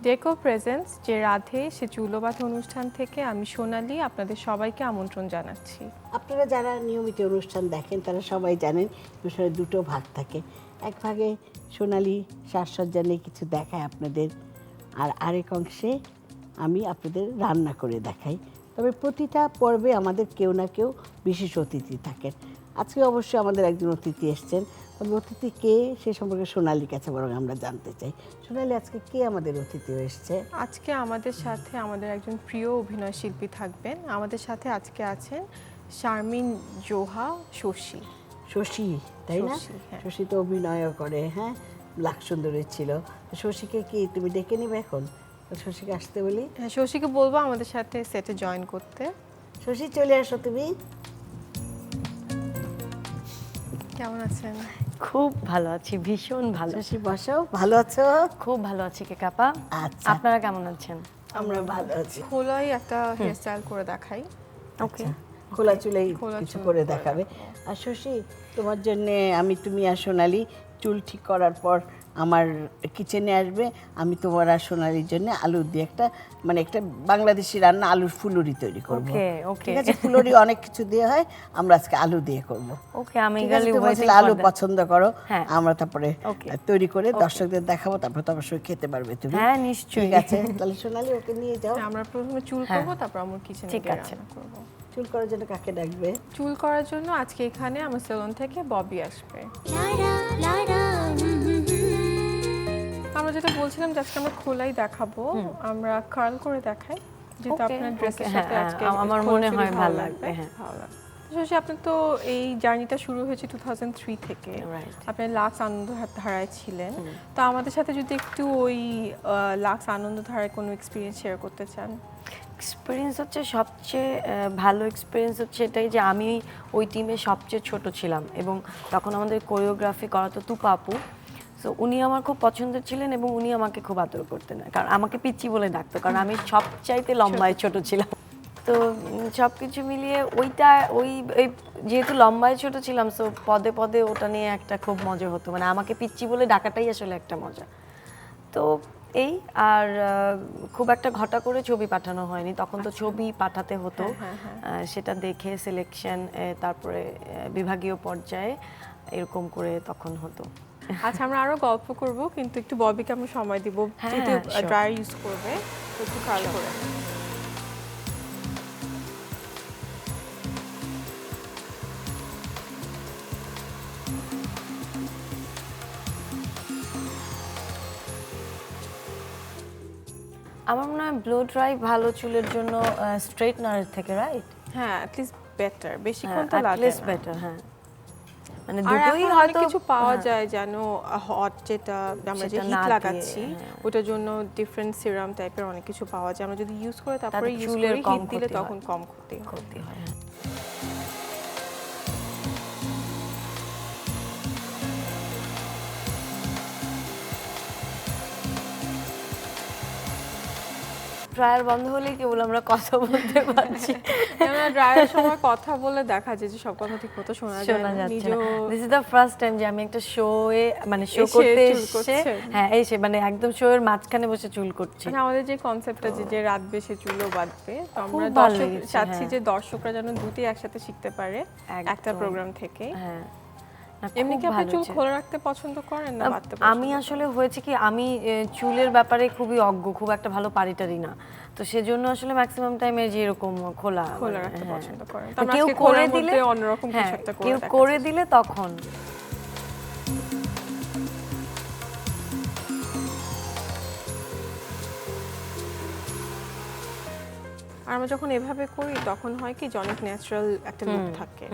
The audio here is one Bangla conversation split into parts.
ডেকো প্রেজেন্স যে রাধে সে চুলোবাধা অনুষ্ঠান থেকে আমি সোনালী আপনাদের সবাইকে আমন্ত্রণ জানাচ্ছি। আপনারা যারা নিয়মিত অনুষ্ঠান দেখেন তারা সবাই জানেন অনুষ্ঠানে দুটো ভাগ থাকে। এক ভাগে সোনালী সাজসজ্জা নিয়ে কিছু দেখায় আপনাদের, আর আরেক অংশে আমি আপনাদের রান্না করে দেখাই। তবে প্রতিটা পর্বে আমাদের কেউ না কেউ বিশেষ অতিথি থাকেন। আজকে অবশ্যই আমাদের একজন অতিথি এসছেন, তবে অতিথি কে সে সম্পর্কে সোনালীর কাছে বরং আমরা জানতে চাই। সোনালী, আজকে কে আমাদের অতিথি এসছে? আজকে আমাদের সাথে আমাদের একজন প্রিয় অভিনয় শিল্পী থাকবেন। আমাদের সাথে আজকে আছেন শারমিন জোহা শশী। শশী, তাই না? শশী, হ্যাঁ। শশী তো অভিনয়ও করে, হ্যাঁ, লাখ সুন্দরী ছিল। তো শশীকে কি তুমি ডেকে নিবে এখন? শশীকে আসতে বলি। হ্যাঁ, শশীকে বলবো আমাদের সাথে সেটে জয়েন করতে। শশী, চলে আসো তুমি। কেমন আছেন? খুব ভালো আছি, ভীষণ ভালো। শশী বসো, ভালো আছো? খুব ভালো আছি কেকাপা। আচ্ছা, আপনারা কেমন আছেন? আমরা ভালো আছি। খোলাই একটা হেয়ার স্টাইল করে দেখাই। ওকে, খোলা চুলেই খোলা কিছু চুল করে করে দেখাবে। আর শশী, তোমার জন্য তুমি আর সোনালী চুল ঠিক করার পর আমার কিচেনে আসবে। আমি তোমার আর সোনালীর জন্য আলু দিয়ে একটা মানে একটা বাংলাদেশি রান্না আলুর ফুলুরি তৈরি করব। ওকে, ওকে। ঠিক আছে, ফুলুরি অনেক কিছু দিয়ে হয়, আমরা আজকে আলু দিয়ে করব। ওকে, আমি ঠিক আছে, গালি তুমি ওয়েটিং আসলে আলু পছন্দ করো, হ্যাঁ। আমরা তারপরে Okay. তৈরি করে দর্শকদের দেখাবো, তারপর তো অবশ্যই খেতে পারবে তুমি। হ্যাঁ, নিশ্চয়ই। ঠিক আছে, তাহলে সোনালী ওকে নিয়ে যাও। আমরা প্রথমে চুল করব, তারপর আমার কিচেনে ঠিক গিয়ে আছে। রান্না করব। চুল করার জন্য কাকে ডাকবে? চুল করার জন্য আজকে এখানে আমার সেলুন থেকে ববি আসবে। আমরা যেটা বলছিলাম যে আজকে আমরা খোলাই দেখাবো, আমরা কার্ল করে দেখাই, যেটা Okay, আপনার ড্রেসের okay, সাথে হ্যাঁ, আজকে আমার খোলা মনে চুলে হয় ভালো লাগবে, হ্যাঁ। ভালো লাগবে। শশী, আপনার তো এই জার্নিটা শুরু হয়েছে 2003 থেকে। Right. আপনি লাক্স আনন্দধারায় ছিলেন। তো আমাদের সাথে যদি একটু ওই লাক্স আনন্দধারায় কোনো এক্সপিরিয়েন্স শেয়ার করতে চান। এক্সপিরিয়েন্স হচ্ছে সবচেয়ে ভালো এক্সপিরিয়েন্স হচ্ছে এটাই যে আমি ওই টিমে সবচেয়ে ছোট ছিলাম এবং তখন আমাদের কোরিওগ্রাফি করাতো তুপা আপু। সো উনি আমার খুব পছন্দের ছিলেন এবং উনি আমাকে খুব আদর করতেন, কারণ আমাকে পিচ্চি বলে ডাকতো, কারণ আমি সবচাইতে লম্বায় ছোট ছিলাম। তো সব কিছু মিলিয়ে ওই যেহেতু লম্বায় ছোট ছিলাম, সো পদে পদে ওটা নিয়ে একটা খুব মজা হতো, মানে আমাকে পিচ্চি বলে ডাকাটাই আসলে একটা মজা। তো এই আর খুব একটা ঘটা করে ছবি পাঠানো হয়নি, তখন তো ছবি পাঠাতে হতো, সেটা দেখে সিলেকশন, তারপরে বিভাগীয় পর্যায়ে এরকম করে তখন হতো। আচ্ছা, আমরা আরো গল্প করব, কিন্তু একটু ববিকে আমরা সময় দিব, হ্যাঁ, যেহেতু sure. ড্রায়ার ইউজ করবে, তো একটু কার্ল করে। আমার মনে হয় ব্লো ড্রাই ভালো চুলের জন্য স্ট্রেটনারের থেকে, রাইট? হ্যাঁ, অ্যাট লিস্ট বেটার, বেশিক্ষণ তো লাগে না। বেটার, হ্যাঁ, মানে আর দুটোই এখন অনেক হয়তো কিছু পাওয়া যায়, যেন হট যেটা আমরা যে সেটা হিট না দিয়ে, লাগাচ্ছি হ্যাঁ। ওটার জন্য ডিফারেন্ট সিরাম টাইপের অনেক কিছু পাওয়া যায়, আমরা যদি ইউজ করে তারপরে তাতে ইউজ চুলের করে কম হিট দিলে ক্ষতি হয়। তখন কম ক্ষতি হয়। ক্ষতি হয়, হ্যাঁ। ড্রায়ার বন্ধ হলেই কেবল আমরা কথা বলতে পারছি, আমরা ড্রায়ারের সময় কথা বলে দেখা যায় যে সব কথা ঠিক মতো শোনা যায় শোনা না। যাচ্ছে না। নিজেও this is the first time যে আমি একটা শোয়ে মানে শো এসে করতে চুল এসে, করছেন। হ্যাঁ এসে মানে একদম শো এর মাঝখানে বসে চুল করছি। মানে আমাদের যে কনসেপ্টটা যে রাত বেশে চুলও বাঁধবে, তো খুব আমরা ভালো দর্শক লেগেছে, চাচ্ছি হ্যাঁ। যে দর্শকরা যেন দুটি একসাথে শিখতে পারে একটা একদম। প্রোগ্রাম থেকে। হ্যাঁ, না, এমনি খুব কি আপনি ভালো চুল হয়েছে। খোলা রাখতে পছন্দ করেন না বাঁধতে আমি পছন্দ আসলে হয়েছে কি, আমি চুলের ব্যাপারে খুবই অজ্ঞ, খুব একটা ভালো পারিটারি না, তো সেজন্য আসলে ম্যাক্সিমাম টাইমে যে এরকম খোলা খোলা মানে, রাখতে হ্যাঁ। পছন্দ করেন? তো তো আমরা কেউ আজকে করে খোলার দিলে, মধ্যে অন্যরকম কিছু হ্যাঁ, একটা করে কেউ দেখাচ্ছি। করে দিলে তখন। আর আমরা যখন এভাবে করি তখন হয় কি যে অনেক ন্যাচারাল একটা লুক থাকে,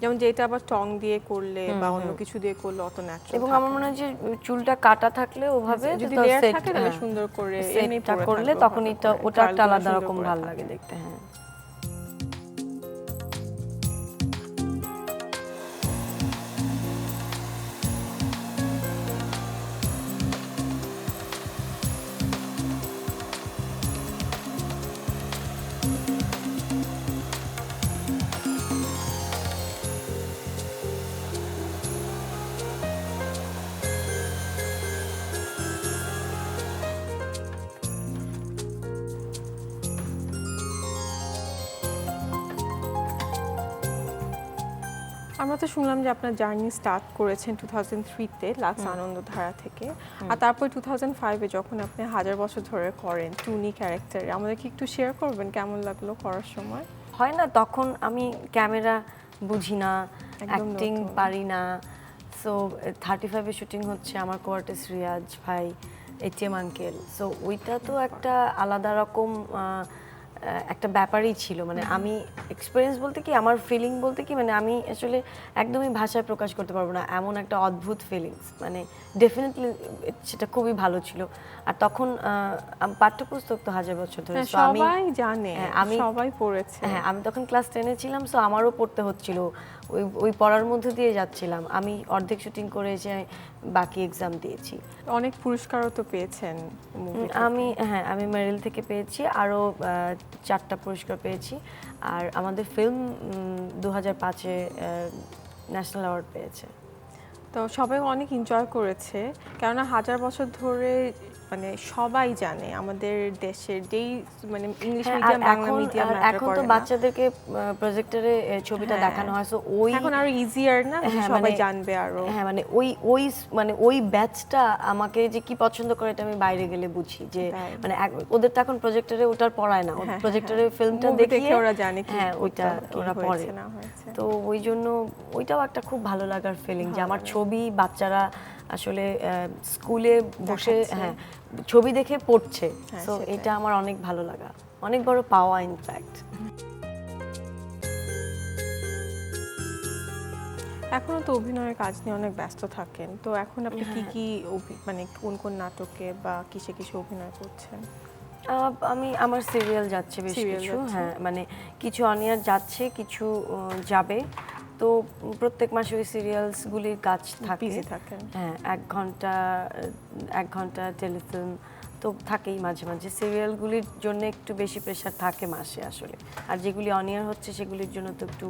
যেমন যেটা আবার টং দিয়ে করলে বা অন্য কিছু দিয়ে করলে অত ন্যাচারাল এবং আমার মনে হয় যে চুলটা কাটা থাকলে ওভাবে যদি তো লেয়ার set, থাকে তাহলে হ্যাঁ, সুন্দর করে এমনি সেটটা পরে করলে থাকবে তখন ওভাবে এটা করে। ওটা একটা কার্লগুলো আলাদা সুন্দর রকম করে ভালো থাকে। লাগে দেখতে, হ্যাঁ। আমরা তো শুনলাম যে আপনার জার্নি স্টার্ট করেছেন 2003-তে লাক্স আনন্দধারা থেকে, আর তারপর 2005-এ যখন আপনি 1000 বছর ধরে করেন টুনি ক্যারেক্টারে, আমাদেরকে একটু শেয়ার করবেন কেমন লাগলো করার সময়? হয় না, তখন আমি ক্যামেরা বুঝি না, অ্যাক্টিং নতুন। পারি না। সো 35-এ শুটিং হচ্ছে, আমার কোয়ার্টিস রিয়াজ ভাই, এটিএম আঙ্কেল। সো ওইটা তো একটা আলাদা রকম একটা ব্যাপারই ছিল। মানে আমি এক্সপিরিয়েন্স বলতে কি, আমার ফিলিং বলতে কি, মানে আমি আসলে একদমই ভাষায় প্রকাশ করতে পারবো না, এমন একটা অদ্ভুত ফিলিংস। মানে ডেফিনেটলি সেটা খুবই ভালো ছিল। আর তখন পাঠ্যপুস্তক তো 1000 বছর ধরে, হ্যাঁ, so আমি সবাই জানে, সবাই পড়েছে। হ্যাঁ, আমি তখন ক্লাস 10-এ ছিলাম, সো আমারও পড়তে হচ্ছিল, ওই পড়ার মধ্যে দিয়ে যাচ্ছিলাম। আমি অর্ধেক শুটিং করে এসে বাকি এক্সাম দিয়েছি। অনেক পুরস্কারও তো পেয়েছেন মুভি। আমি মেরিল থেকে পেয়েছি, আরও 4টা পুরস্কার পেয়েছি। আর আমাদের ফিল্ম 2005-এ ন্যাশনাল অ্যাওয়ার্ড পেয়েছে। তো সবাই অনেক এনজয় করেছে, কেননা 1000 বছর ধরে মানে সবাই জানে আমাদের দেশের যেই মানে ইংলিশ হ্যাঁ, মিডিয়াম আর বাংলা মিডিয়াম ম্যাটার এখন করে তো না। বাচ্চাদেরকে প্রজেক্টরে ছবিটা হ্যাঁ। দেখানো হয়, সো ওই এখন আরো ইজিয়ার না, যে হ্যাঁ, সবাই মানে- জানবে আরো। হ্যাঁ, মানে ওই ব্যাচটা আমাকে যে কি পছন্দ করে এটা আমি বাইরে গেলে বুঝি, যে তাই। মানে ওদের তো এখন প্রজেক্টরে ওটার পড়ায় না, হ্যাঁ, প্রজেক্টরে হ্যাঁ। ফিল্মটা Movie দেখিয়ে দেখে ওরা জানে কি হ্যাঁ, করতে ওইটা হবে, কি ওরা হয়েছে পড়ে। না হয়েছে। তো ওই জন্য ওইটাও একটা খুব ভালো লাগার ফিলিং, যে আমার ছবি বাচ্চারা আসলে স্কুলে বসে দেখাচ্ছে। হ্যাঁ ছবি দেখে পড়ছে। হ্যাঁ, সো সেটাই। এটা আমার অনেক ভালো লাগা, অনেক বড় পাওয়া ইনফ্যাক্ট। এখনো তো অভিনয়ের কাজ নিয়ে অনেক ব্যস্ত থাকেন, তো এখন আপনি কি কি মানে কোন কোন নাটকে বা কিসে কিসে অভিনয় করছেন? আমি আমার সিরিয়াল যাচ্ছে বেশ Serial কিছু, যাচ্ছে। হ্যাঁ মানে কিছু অনিয়ার যাচ্ছে, কিছু যাবে। তো প্রত্যেক মাসে ওই সিরিয়ালসগুলির কাজ থাকে। বিজি থাকেন। হ্যাঁ, 1 ঘন্টা টেলিফিল্ম তো থাকেই মাঝে মাঝে। সিরিয়ালগুলির জন্য একটু বেশি প্রেশার থাকে মাসে আসলে, আর যেগুলি অনিয়ার হচ্ছে সেগুলির জন্য তো একটু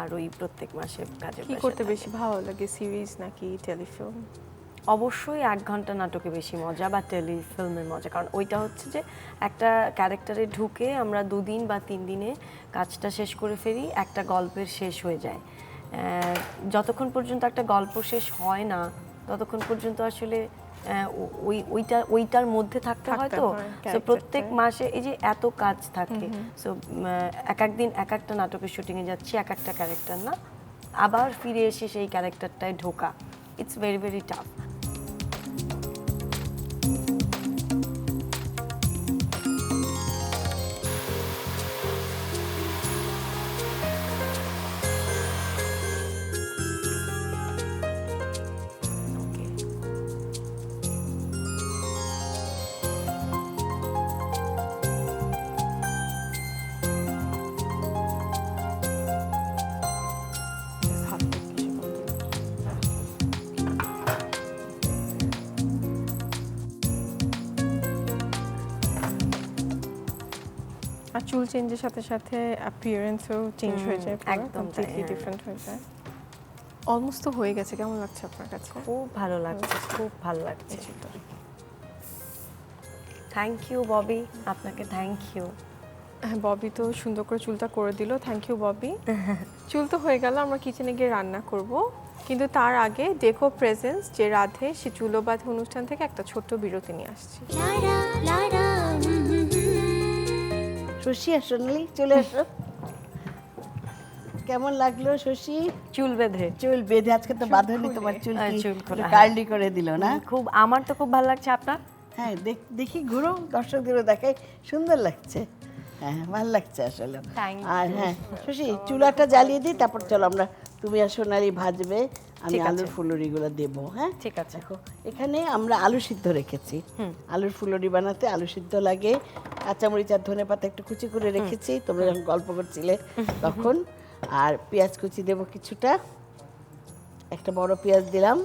আর ওই প্রত্যেক মাসে কাজের কি pressure করতে থাকে। বেশি ভালো লাগে, সিরিজ নাকি টেলিফিল্ম? অবশ্যই 1 ঘন্টা নাটকে বেশি মজা, বা টেলিফিল্মের মজা, কারণ ওইটা হচ্ছে যে একটা ক্যারেক্টারে ঢুকে আমরা 2 দিন বা 3 দিনে কাজটা শেষ করে ফেলি, একটা গল্পের শেষ হয়ে যায়। যতক্ষণ পর্যন্ত একটা গল্প শেষ হয় না ততক্ষণ পর্যন্ত আসলে ওইটার মধ্যে থাকতে হয়। তো হয়, সো প্রত্যেক character-টায়। মাসে এই যে এত কাজ থাকে, সো এক এক দিন এক একটা নাটকের শুটিংয়ে যাচ্ছি, এক একটা ক্যারেক্টার না, আবার ফিরে এসে সেই ক্যারেক্টারটায় ঢোকা, ইটস ভেরি ভেরি টাফ। হাত থেকে এসে বন্ধ। আর চুল চেঞ্জের সাথে সাথে অ্যাপিয়ারেন্সও চেঞ্জ হয়ে যায়, একদম তাই, কমপ্লিটলি হ্যাঁ। ডিফারেন্ট হয়ে যায়। অলমোস্ট তো হয়ে গেছে, কেমন লাগছে আপনার কাছে? খুব ভালো লাগছে, খুব ভালো লাগছে। থ্যাংক ইউ ববি, আপনাকে থ্যাংক ইউ। হ্যাঁ, ববি তো সুন্দর করে চুলটা করে দিল, থ্যাংক ইউ ববি। চুল তো হয়ে গেল, আমরা কিচেনে গিয়ে রান্না করব, কিন্তু তার আগে ডেকো প্রেজেন্স যে রাধে সে চুলো বাঁধে অনুষ্ঠান থেকে একটা ছোট্ট বিরতি নিয়ে আসছি। শশী আর সোনালি চলে আসো। কেমন লাগলো শশী? চুল বেঁধে চুল বেঁধে, আজকে তো বাঁধনি, তোমার চুল চুল খোলা, হ্যাঁ। কার্লি করে দিল না? খুব, আমার তো খুব ভালো লাগছে। আপনার? হ্যাঁ, দেখি ঘুরো, দর্শকদেরও দেখাই, সুন্দর লাগছে। হ্যাঁ, ভালো লাগছে আসলে। Thank আর হ্যাঁ শশী, চুলাটা জ্বালিয়ে দিই, তারপর চলো আমরা, তুমি আর সোনালি ভাজবে, আমি ঠিক আছে। আলুর ফুলুরিগুলো দেবো। হ্যাঁ ঠিক আছে। দেখো, এখানে আমরা আলু সিদ্ধ রেখেছি। আলুর ফুলুরি বানাতে আলু সিদ্ধ লাগে, কাঁচামরিচ আর ধনেপাতা একটু কুচি করে রেখেছি, তোমরা যখন গল্প করছিলে তখন। আর পেঁয়াজ কুচি দেবো কিছুটা, একটা বড় পেঁয়াজ দিলাম,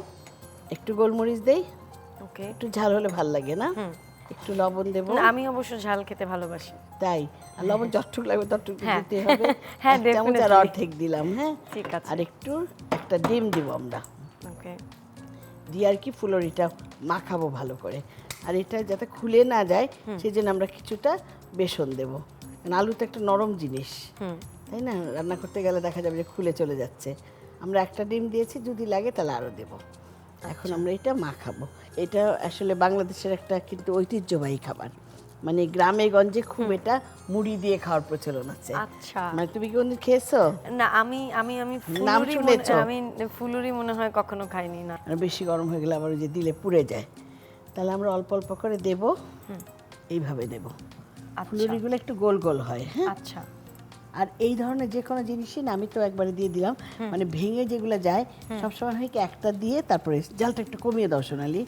একটু গোলমরিচ দেই, ওকে। একটু ঝাল হলে ভাল লাগে না, একটু লবণ দেবো। আমি অবশ্য ঝাল খেতে ভালোবাসি। তাই, আর লবণ যতটুকু লাগবে ততটুকু হ্যাঁ। দিতে হবে। হ্যাঁ, 1 চামচ আর definitely। অর্ধেক দিলাম। হ্যাঁ, ঠিক আছে। আর একটু একটা ডিম দিব আমরা, ওকে। দিয়ে আর কি ফুলরিটা মাখাবো ভালো করে। আর এটা যাতে খুলে না যায় সেই জন্য আমরা কিছুটা বেসন দেবো, কারণ আলু তো একটা নরম জিনিস, তাই না? রান্না করতে গেলে দেখা যাবে যে খুলে চলে যাচ্ছে। আমরা একটা ডিম দিয়েছি, যদি লাগে তাহলে আরও দেবো। এখন আমরা এটা মাখাবো। এটা আসলে বাংলাদেশের একটা কিন্তু ঐতিহ্যবাহী খাবার, মানে গ্রামে গঞ্জে খুব এটা মুড়ি দিয়ে খাওয়ার প্রচলন আছে। আচ্ছা। মানে তুমি কি কোনদিন খেয়েছো? না, আমি আমি আমি নাম ফুলুরি শুনেছো? আমি ফুলুরি মনে হয় কখনো খাইনি না। আর বেশি গরম হয়ে গেলে আবার ওই যে দিলে পুড়ে যায়, তাহলে আমরা অল্প অল্প করে দেব, এইভাবে দেব। ফুলুরিগুলো একটু গোল গোল হয়। হ্যাঁ, আচ্ছা। আর এই ধরনের যে কোনো জিনিসই না, আমি তো একবারে দিয়ে দিলাম, মানে ভেঙে যেগুলো যায় সবসময় হয় কি একটা দিয়ে তারপরে জালটা একটু কমিয়ে দাও সোনালি।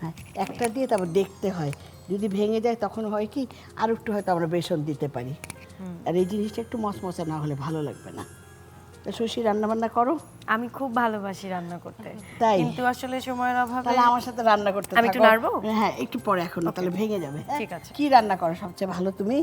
হ্যাঁ, একটা দিয়ে তারপর দেখতে হয়, যদি ভেঙে যায় তখন হয় কি আর একটু হয়তো আমরা বেসন দিতে পারি। আর এই জিনিসটা একটু মচমচা না হলে ভালো লাগবে না। তা শশী রান্না বান্না করো? আমি খুব ভালোবাসি রান্না করতে, তাই? কিন্তু আসলে সময়ের অভাবে। তাহলে আমার সাথে রান্না করতে আমি একটু থাকো। নাড়বো? হ্যাঁ, একটু পরে, এখন না, তাহলে ভেঙে যাবে। হ্যাঁ? ঠিক আছে। কি রান্না করো সবচেয়ে ভালো তুমি?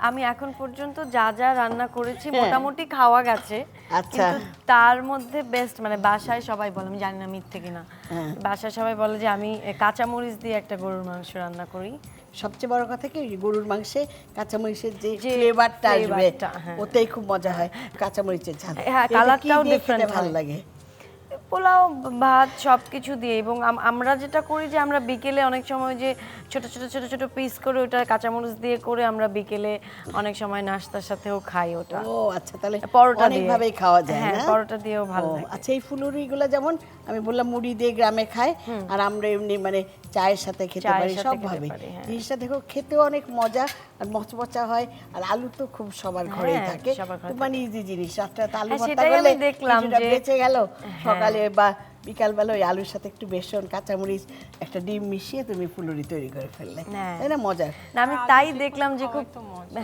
আমি এখন পর্যন্ত যা যা রান্না করেছি হ্যাঁ। মোটামুটি খাওয়া গেছে। আচ্ছা। কিন্তু তার মধ্যে বেস্ট, মানে বাসায় সবাই বলে, আমি জানি না মিথ্যে কিনা, হ্যাঁ। বাসায় সবাই বলে যে আমি কাঁচামরিচ দিয়ে একটা গরুর মাংস রান্না করি। সবচেয়ে বড় কথা কি, গরুর মাংসে কাঁচামরিচের যে যে ফ্লেভারটা আসবে, ফ্লেভারটা, হ্যাঁ। ওতেই খুব মজা হয় কাঁচামরিচের ঝাল। হ্যাঁ, এটা কি কালারটাও দিয়ে খেতে different ভালো হয়। লাগে? পোলাও, ভাত সবকিছু দিয়ে। এবং আমরা যেটা করি যে আমরা বিকেলে অনেক সময় যে ছোট ছোট ছোট ছোট পিস করে ওটা কাঁচামরিচ দিয়ে করে আমরা বিকেলে অনেক সময় নাস্তার সাথেও খাই ওটা। ও আচ্ছা, তাহলে পরোটা দিয়ে। অনেকভাবেই খাওয়া যায় হ্যাঁ, না? পরোটা দিয়েও ভালো ও, লাগে। আচ্ছা, এই ফুলুরিগুলো যেমন আমি বললাম মুড়ি দিয়ে গ্রামে খায়, আর আমরা এমনি মানে চায়ের সাথে খেতে চায়ের পারি, সাথে সব খেতে ভাবে। পারি, হ্যাঁ। জিনিসটা দেখো খেতেও অনেক মজা আর মচমচা হয়, আর আলু তো খুব সবার ঘরেই হ্যাঁ, থাকে, সবার ঘরে খুব মানে ইজি জিনিস। রাত্রে আলু হ্যাঁ, ভর্তা সেটাই করলে আমি দেখলাম কিছুটা যে- বেঁচে গেল, সকালে বা বিকালবেলা ওই আলুর সাথে একটু বেসন, কাঁচামরিচ, একটা ডিম মিশিয়ে তুমি ফুলুরি তৈরি করে ফেললে, হ্যাঁ। তাই না? মজার। না, আমি তাই দেখলাম যে খুব,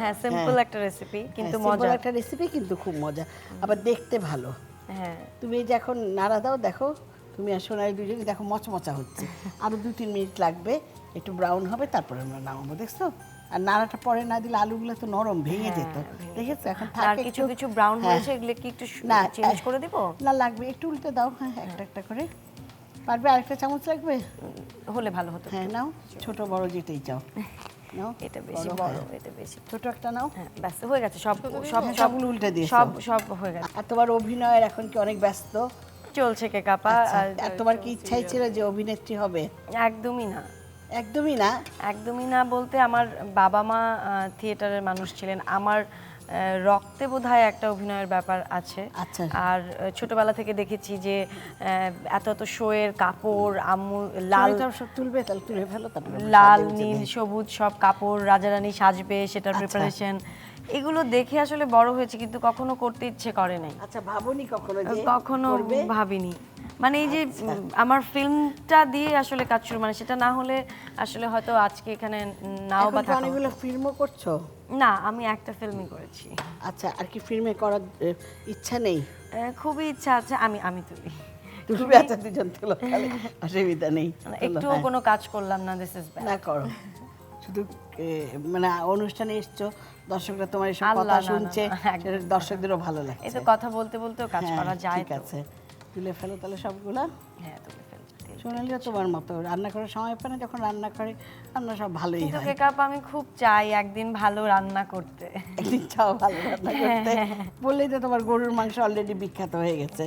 হ্যাঁ, সিম্পল হ্যাঁ। একটা রেসিপি কিন্তু হ্যাঁ, simple মজা। একটা রেসিপি কিন্তু খুব মজা, আবার দেখতে ভালো। হ্যাঁ, তুমি এই যে এখন নাড়া দাও, দেখো তুমি আর সোনালি দুজনই দেখো মচমচা হচ্ছে, আরো 2-3 মিনিট লাগবে, একটু ব্রাউন হবে, তারপরে আমরা নামাবো। দেখছো? আর নাড়াটা পরে না দিলে আলুগুলো তো নরম ভেঙে যেত, দেখেছো? এখন আর থাকে কিছু একটু- কিছু ব্রাউন হ্যাঁ। হয়েছে, এগুলো কি একটু না, চেঞ্জ করে দিব? না লাগবে, একটু উল্টে দাও। হ্যাঁ, একটা একটা করে পারবে? আরেকটা চামচ লাগবে? হলে ভালো হতো। হ্যাঁ, নাও, ছোট বড় যেটাই চাও নাও। এটা বেশি বড়, বড়, হ্যাঁ। এটা বেশি। ছোট একটা নাও। হ্যাঁ, ব্যাস হয়ে গেছে, সব সব হ্যাঁ, সব সবগুলো উল্টে দিয়েছো। সব সব হয়ে গেছে। আর তোমার অভিনয়ের এখন কি অনেক ব্যস্ত? চলছে কেকাপা। আচ্ছা, আর তোমার কি ইচ্ছাই ছিল যে অভিনেত্রী হবে? একদমই না, একদমই না। একদমই না বলতে আমার বাবা মা থিয়েটারের মানুষ ছিলেন। আমার রক্তে বোধহয় একটা অভিনয়ের ব্যাপার আছে। আচ্ছা। আর ছোটবেলা থেকে দেখেছি যে এত এত শোয়ের কাপড়, আম্মু লাল লাল সব তুলবে, তাহলে তুলে ফেলো, তারপরে আমরা লাল সাজে গুজে নীল দিই। সবুজ সব কাপড়, রাজারানী সাজবে সেটার আচ্ছা। প্রিপারেশন, এগুলো দেখে আসলে বড় হয়েছে, কিন্তু কখনো করতে ইচ্ছে করে নাই, আচ্ছা, ভাবনি কখনো যে কখনো করবে? ভাবিনি। মানে এই যে আমার ফিল্মটা দিয়ে আসলে কাজ শুরু, মানে সেটা না হলে আসলে হয়তো আজকে এখানে নাও এখন বা তো থাকা অনেকগুলো হতো। ফিল্মও করছো। না, আমি একটা ফিল্মই করেছি। আচ্ছা, আর কি ফিল্মে করার ইচ্ছা নেই? খুবই ইচ্ছা আছে, আমি আমি তুলি। তুমি আচ্ছা, দুজন তোলো, তাহলে অসুবিধা নেই। মানে তোলো, একটুও হ্যাঁ। কোনো কাজ করলাম না, দিস ইজ ব্যাড। না, করো। শুধু মানে অনুষ্ঠানে এসছো, দর্শকরা তোমার এসব আল্লাহ, কথা না, না, শুনছে, না, একদম সেটা দর্শকদেরও ভালো এই লাগছে। তো কথা বলতে বলতেও কাজ হ্যাঁ, করা যায় ঠিক তো। আছে, তুলে ফেলো তাহলে সবগুলা। হ্যাঁ, তুলে ফেলছি। সোনালিও তোমার মতো রান্না করার সময় পায় না, যখন রান্না করে রান্না সব ভালোই কিন্তু হয়। কেকাপ আমি খুব চাই একদিন ভালো রান্না করতে। একদিন চাও ভালো রান্না করতে, বললেই তো তোমার গরুর মাংস অলরেডি বিখ্যাত হয়ে গেছে।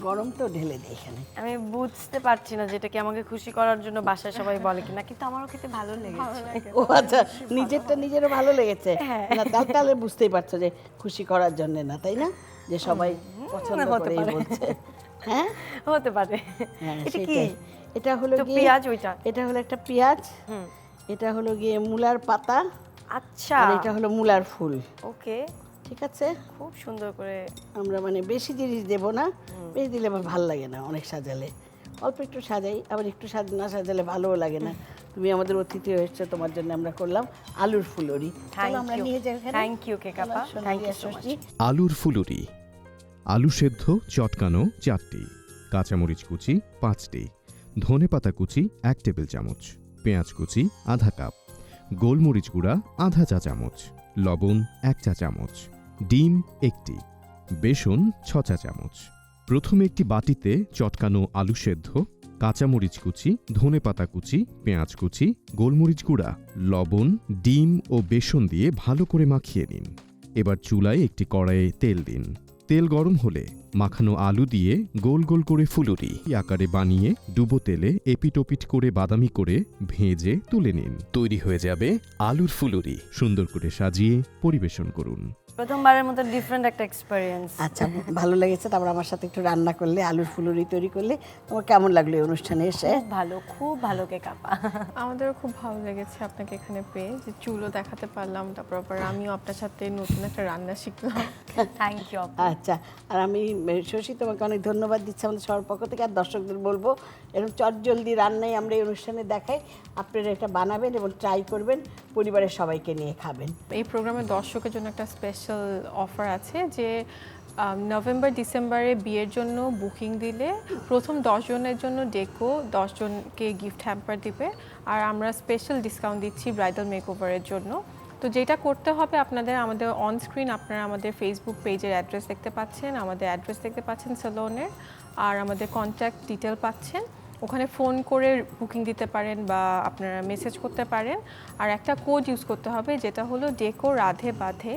গরম তো ঢেলে দিই এখানে। আমি বুঝতে পারছি না যেটা কি আমাকে খুশি করার জন্য বাসায় সবাই বলে কিনা, কিন্তু আমারও খেতে ভালো লেগেছে। ও আচ্ছা, নিজেরটা নিজেরও ভালো লেগেছে না? তাহলে বুঝতেই পারছো যে খুশি করার জন্য না, তাই না? যে সবাই পছন্দ হতে করেই পারে। বলছে। হ্যাঁ, হতে পারে। হ্যাঁ, এটা কি? সেটাই। এটা হলো তো গিয়ে পেঁয়াজ ওইটা? এটা হলো একটা পেঁয়াজ, এটা হলো গিয়ে মূলার পাতা, আচ্ছা, আর এটা হলো মূলার ফুল। ওকে, ঠিক আছে? খুব সুন্দর করে। আমরা মানে বেশি জিনিস দেব না, বেশি দিলে আবার ভালো লাগে না, অনেক সাজালে। অল্প একটু সাজাই, আবার একটু না সাজালে ভালোও লাগে না। তুমি আমাদের অতিথি হয়েছো, তোমার জন্য আমরা করলাম আলুর ফুলুরি। চলো আমরা নিয়ে যাই এখানে। থ্যাংক ইউ কেকাপা, চলো, থ্যাংক ইউ সোনালি সো আর মাচ। শশী। আলুর ফুলুরি। আলু সেদ্ধ চটকানো 4টি, কাঁচামরিচ কুচি 5টি, ধনেপাতা কুচি 1 টেবিল চামচ, পেঁয়াজ কুচি আধা কাপ, গোলমরিচ গুঁড়া আধা চা চামচ, লবণ 1 চা চামচ, ডিম 1টি, বেসন 6 চা চামচ। প্রথমে একটি বাটিতে চটকানো আলু সেদ্ধ, কাঁচামরিচ কুচি, ধনেপাতা কুচি, পেঁয়াজ কুচি, গোলমরিচ গুঁড়া, লবণ, ডিম ও বেসন দিয়ে ভালো করে মাখিয়ে নিন। এবার চুলায় একটি কড়াইয়ে তেল দিন। তেল গরম হলে মাখানো আলু দিয়ে গোল গোল করে ফুলুরি আকারে বানিয়ে ডুবো তেলে এপিটোপিট করে বাদামি করে ভেজে তুলে নিন। তৈরি হয়ে যাবে আলুর ফুলুরি। সুন্দর করে সাজিয়ে পরিবেশন করুন। প্রথমবারের মতো ডিফারেন্ট একটা এক্সপেরিয়েন্স। আচ্ছা, ভালো লেগেছে। তারপর আমার সাথে একটু রান্না করলে, আলুর ফুলুরি তৈরি করলে। তোমার কেমন লাগলো এই অনুষ্ঠানে এসে? খুব ভালো কেক আপা। আমাদেরও খুব ভালো লেগেছে আপনাকে এখানে পেয়ে, যে চুলও দেখাতে পারলাম, তারপর আবার আমিও আপনার সাথে নতুন একটা রান্না শিখলাম। থ্যাংক ইউ আপা। আচ্ছা, আর আমি শশী তোমাকে অনেক ধন্যবাদ দিচ্ছি আমাদের সবার পক্ষ থেকে। আর দর্শকদের বলবো, এরকম চটজলদি রান্নাই আমরা এই অনুষ্ঠানে দেখাই, আপনারা এটা বানাবেন এবং ট্রাই করবেন, পরিবারের সবাইকে নিয়ে খাবেন। এই প্রোগ্রামের দর্শকের জন্য একটা স্পেশাল অফার আছে, যে নভেম্বর ডিসেম্বরে বিয়ের জন্য বুকিং দিলে প্রথম 10 জনের জন্য ডেকো 10 জনকে গিফট হ্যাম্পার দিবে। আর আমরা স্পেশাল ডিসকাউন্ট দিচ্ছি ব্রাইডাল মেকওভারের জন্য। তো যেটা করতে হবে আপনাদের, আমাদের অন স্ক্রিন আপনারা আমাদের ফেসবুক পেজের অ্যাড্রেস দেখতে পাচ্ছেন, আমাদের অ্যাড্রেস দেখতে পাচ্ছেন সেলুনের, আর আমাদের কন্ট্যাক্ট ডিটেল পাচ্ছেন। ওখানে ফোন করে বুকিং দিতে পারেন বা আপনারা মেসেজ করতে পারেন। আর একটা কোড ইউজ করতে হবে, যেটা হলো ডেকো রাধে বাধে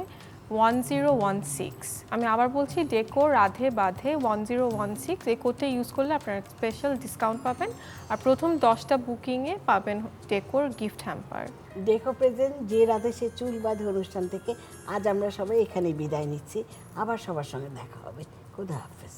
1016। আমি আবার বলছি, ডেকো রাধে বাধে 1016। এই কোডটা ইউজ করলে আপনারা স্পেশাল ডিসকাউন্ট পাবেন। আর প্রথম 10টা বুকিংয়ে পাবেন ডেকোর গিফট হ্যাম্পার। ডেকো প্রেজেন্ট যে রাধে সে চুল বাঁধে অনুষ্ঠান থেকে আজ আমরা সবাই এখানেই বিদায় নিচ্ছি। আবার সবার সঙ্গে দেখা হবে। খুদা হাফেজ।